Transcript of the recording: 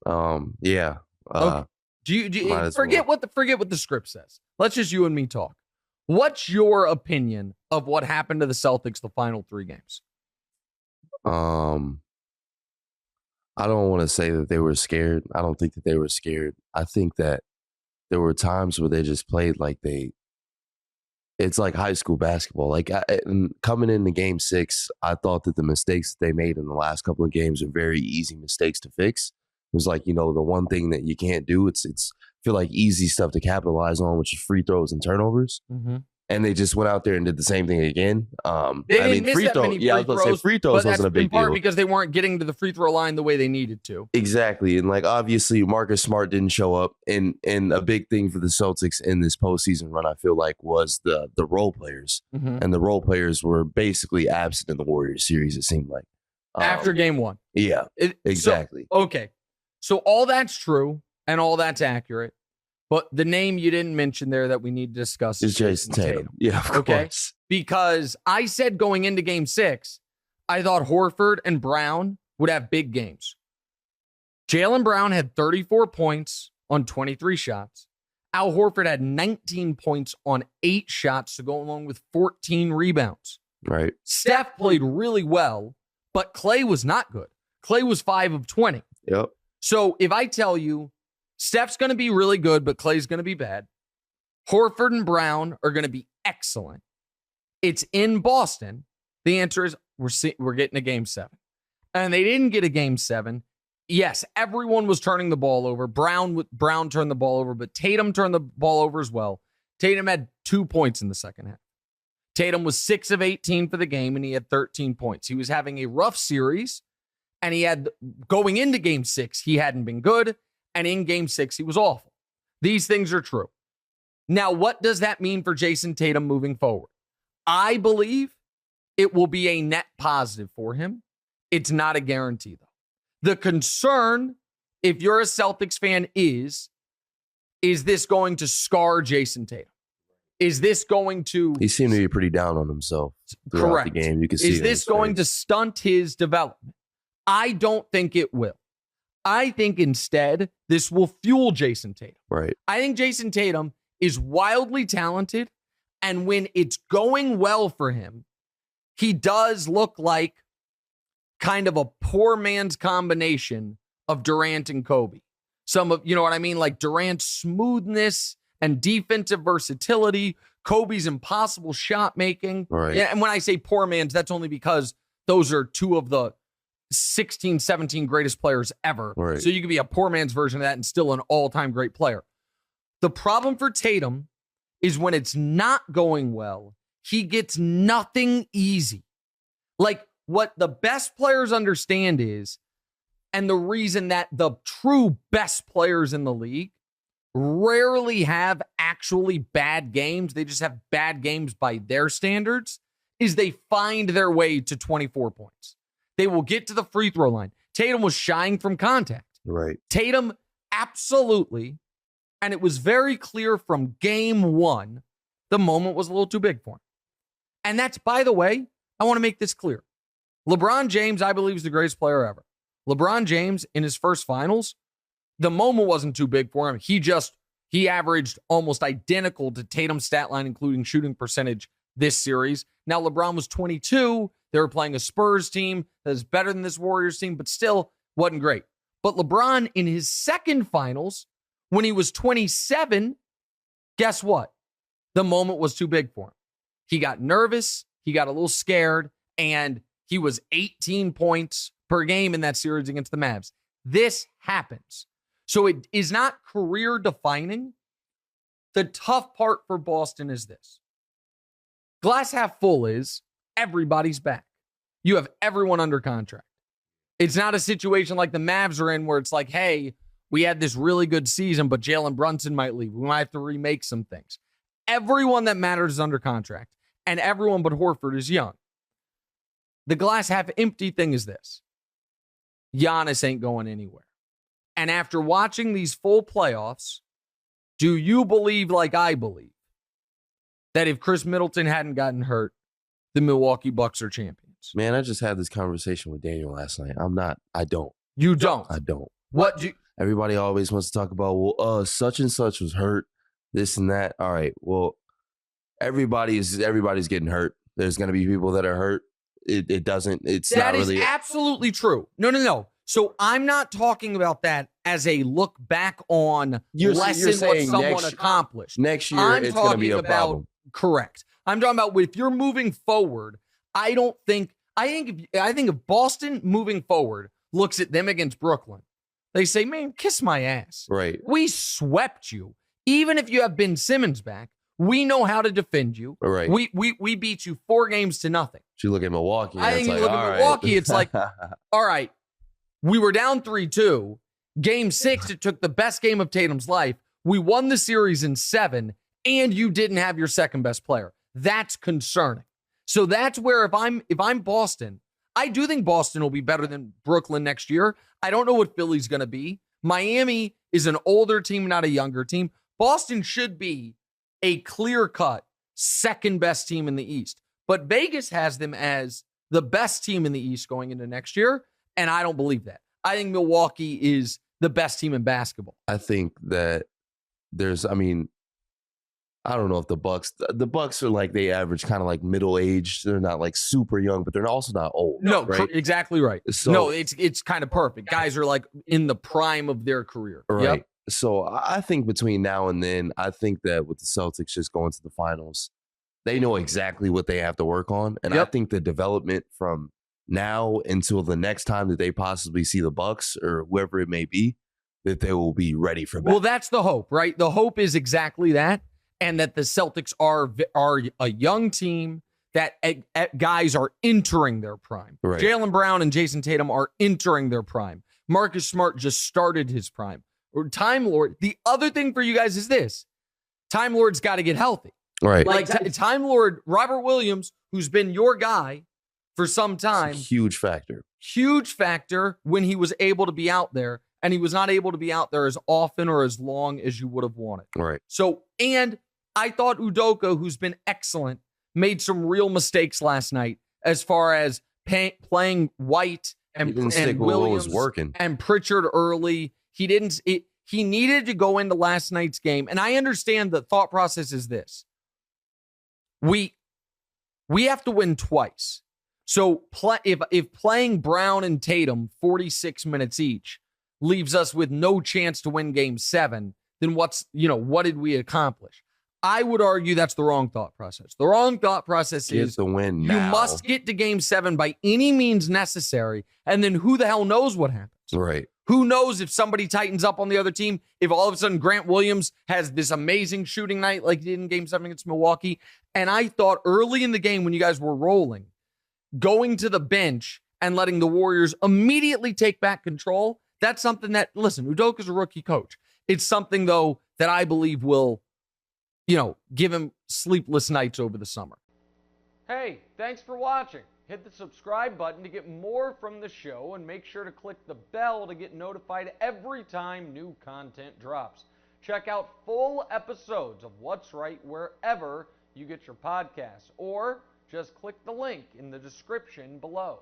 Yeah. Okay. Do you forget well. what the script says? Let's just you and me talk. What's your opinion of what happened to the Celtics the final 3 games? I don't want to say that they were scared. I don't think that they were scared. I think that there were times where they just played like it's like high school basketball. Like coming into game 6, I thought that the mistakes that they made in the last couple of games are very easy mistakes to fix. It was like, the one thing that you can't do, it's feel like easy stuff to capitalize on, which is free throws and turnovers. Mm-hmm. And they just went out there and did the same thing again. They didn't miss free that throw. many Yeah, I was going to say free throws wasn't a big deal. Because they weren't getting to the free throw line the way they needed to. Exactly. And obviously Marcus Smart didn't show up. And a big thing for the Celtics in this postseason run, I feel like, was the role players. Mm-hmm. And the role players were basically absent in the Warriors series, it seemed like. After game 1. Yeah, exactly. Okay. So all that's true and all that's accurate. But the name you didn't mention there that we need to discuss is Jayson Tatum. Yeah, of course. Because I said going into game 6, I thought Horford and Brown would have big games. Jaylen Brown had 34 points on 23 shots. Al Horford had 19 points on 8 shots to go along with 14 rebounds. Right. Steph played really well, but Klay was not good. Klay was 5 of 20. Yep. So if I tell you Steph's going to be really good, but Klay's going to be bad, Horford and Brown are going to be excellent, it's in Boston, the answer is we're getting a game 7. And they didn't get a game 7. Yes, everyone was turning the ball over. Brown turned the ball over, but Tatum turned the ball over as well. Tatum had 2 points in the second half. Tatum was 6 of 18 for the game, and he had 13 points. He was having a rough series, and going into game 6, he hadn't been good. And in game 6, he was awful. These things are true. Now, what does that mean for Jayson Tatum moving forward? I believe it will be a net positive for him. It's not a guarantee, though. The concern, if you're a Celtics fan, is this going to scar Jayson Tatum? Is this going to... He seemed to be pretty down on himself throughout the game. You can see is this going to stunt his development? I don't think it will. I think instead, this will fuel Jayson Tatum. Right. I think Jayson Tatum is wildly talented, and when it's going well for him, he does look like kind of a poor man's combination of Durant and Kobe. You know what I mean? Like Durant's smoothness and defensive versatility, Kobe's impossible shot making. Right. Yeah, and when I say poor man's, that's only because those are 2 of the 16, 17 greatest players ever. Right. So you could be a poor man's version of that and still an all-time great player. The problem for Tatum is when it's not going well, he gets nothing easy. Like what the best players understand is, and the reason that the true best players in the league rarely have actually bad games, they just have bad games by their standards, is they find their way to 24 points. They will get to the free throw line. Tatum was shying from contact. Right. Tatum, absolutely. And it was very clear from game 1, the moment was a little too big for him. And that's, by the way, I want to make this clear. LeBron James, I believe, is the greatest player ever. LeBron James, in his first finals, the moment wasn't too big for him. He averaged almost identical to Tatum's stat line, including shooting percentage this series. Now, LeBron was 22. They were playing a Spurs team that is better than this Warriors team, but still wasn't great. But LeBron, in his second finals, when he was 27, guess what? The moment was too big for him. He got nervous, he got a little scared, and he was 18 points per game in that series against the Mavs. This happens. So it is not career defining. The tough part for Boston is this. Glass half full is everybody's back. You have everyone under contract. It's not a situation like the Mavs are in where it's like, hey, we had this really good season, but Jalen Brunson might leave. We might have to remake some things. Everyone that matters is under contract, and everyone but Horford is young. The glass half empty thing is this. Giannis ain't going anywhere. And after watching these full playoffs, do you believe, like I believe, that if Chris Middleton hadn't gotten hurt, the Milwaukee Bucks are champions? Man, I just had this conversation with Daniel last night. I don't. You don't? I don't. What do Everybody always wants to talk about, well, such and such was hurt, this and that. All right, well, everybody's getting hurt. There's going to be people that are hurt. It's that not really. That is absolutely true. No. So I'm not talking about that as a look back on You're what someone accomplished. Next year, it's going to be a problem. Correct. I'm talking about if you're moving forward, I think if Boston moving forward looks at them against Brooklyn, they say, man, kiss my ass. Right. We swept you. Even if you have Ben Simmons back, we know how to defend you. Right. We beat you 4-0. You look at Milwaukee. I think you look at Milwaukee, it's like, all right, we were down 3-2. Game 6, it took the best game of Tatum's life. We won the series in 7, and you didn't have your second best player. That's concerning. So that's where if I'm Boston, I do think Boston will be better than Brooklyn next year. I don't know what Philly's going to be. Miami is an older team, not a younger team. Boston should be a clear-cut second best team in the East. But Vegas has them as the best team in the East going into next year, and I don't believe that. I think Milwaukee is the best team in basketball. I think that I don't know if the Bucks are like, they average kind of like middle-aged. They're not like super young, but they're also not old. No, right? Exactly right. So, no, it's kind of perfect. Guys are like in the prime of their career. Right. Yep. So I think between now and then, I think that with the Celtics just going to the finals, they know exactly what they have to work on. And I think the development from now until the next time that they possibly see the Bucks or whoever it may be, that they will be ready for that. Well, that's the hope, right? The hope is exactly that. And that the Celtics are a young team that guys are entering their prime. Right. Jaylen Brown and Jayson Tatum are entering their prime. Marcus Smart just started his prime. Or Time Lord. The other thing for you guys is this. Time Lord's got to get healthy. Right. Like Time Lord, Robert Williams, who's been your guy for some time. Huge factor. Huge factor when he was able to be out there. And he was not able to be out there as often or as long as you would have wanted. Right. So, and I thought Udoka, who's been excellent, made some real mistakes last night as far as playing White and Williams was working. And Pritchard early. He needed to go into last night's game. And I understand the thought process is this. We have to win twice. So if playing Brown and Tatum 46 minutes each leaves us with no chance to win game 7, then what did we accomplish? I would argue that's the wrong thought process. The wrong thought process is to win now. You must get to game 7 by any means necessary, and then who the hell knows what happens? Right. Who knows if somebody tightens up on the other team, if all of a sudden Grant Williams has this amazing shooting night like he did in game 7 against Milwaukee. And I thought early in the game when you guys were rolling, going to the bench and letting the Warriors immediately take back control, that's something that, listen, Udoka's a rookie coach. It's something, though, that I believe will give him sleepless nights over the summer. Hey, thanks for watching. Hit the subscribe button to get more from the show and make sure to click the bell to get notified every time new content drops. Check out full episodes of What's Right wherever you get your podcasts, or just click the link in the description below.